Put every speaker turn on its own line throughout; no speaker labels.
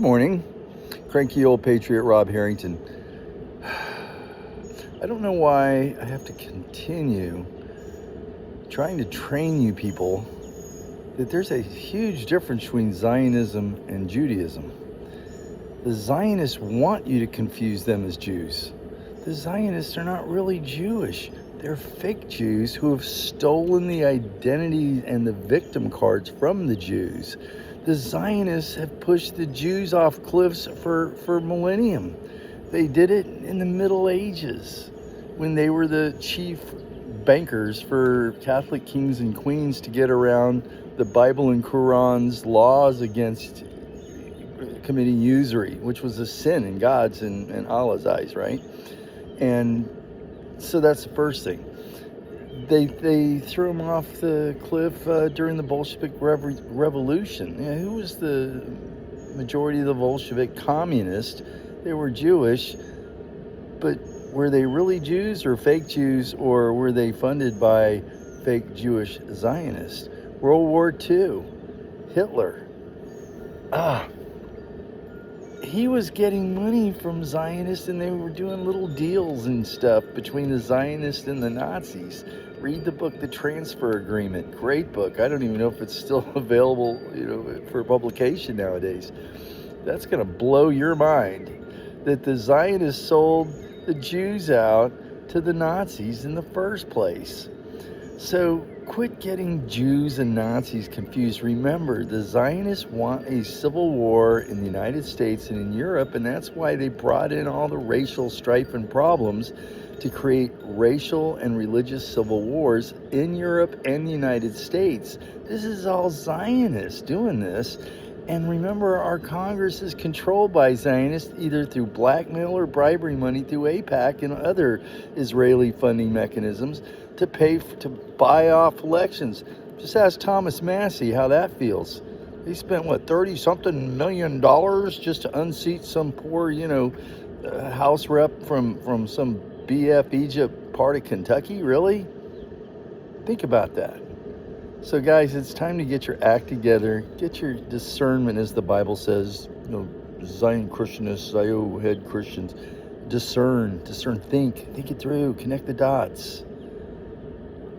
Morning, cranky old patriot Rob Harrington. I don't know why I have to continue trying to train you people that there's a huge difference between Zionism and Judaism. The Zionists want you to confuse them as Jews. The Zionists are not really Jewish. They're fake Jews who have stolen the identity and the victim cards from the Jews. The Zionists have pushed the Jews off cliffs for millennium. They did it in the Middle Ages when they were the chief bankers for Catholic kings and queens to get around the Bible and Quran's laws against committing usury, which was a sin in God's and Allah's eyes, right? And so that's the first thing. They threw him off the cliff during the Bolshevik Revolution. Who was the majority of the Bolshevik communists? They were Jewish, but were they really Jews or fake Jews, or were they funded by fake Jewish Zionists? World War II, Hitler. He was getting money from Zionists, and they were doing little deals and stuff between the Zionists and the Nazis. Read the book, The Transfer Agreement. Great book. I don't even know if it's still available, for publication nowadays. That's going to blow your mind that the Zionists sold the Jews out to the Nazis in the first place. So quit getting Jews and Nazis confused. Remember, the Zionists want a civil war in the United States and in Europe, and that's why they brought in all the racial strife and problems to create racial and religious civil wars in Europe and the United States. This is all Zionists doing this. And remember, our Congress is controlled by Zionists either through blackmail or bribery money through AIPAC and other Israeli funding mechanisms to buy off elections. Just ask Thomas Massie how that feels. He spent, $30-something million just to unseat some poor, House rep from some BF Egypt part of Kentucky? Really? Think about that. So guys, it's time to get your act together, get your discernment, as the Bible says, Zion Christianists, Zio head Christians, discern, think it through, connect the dots.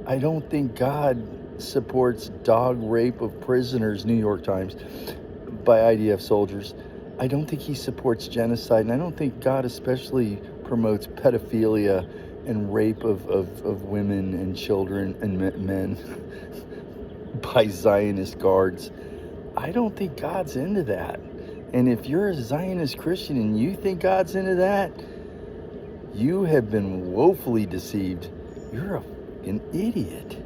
I don't think God supports dog rape of prisoners, New York Times, by IDF soldiers. I don't think he supports genocide, and I don't think God especially promotes pedophilia and rape of women and children and men by Zionist guards. I don't think God's into that. And if you're a Zionist Christian and you think God's into that, you have been woefully deceived. You're an idiot.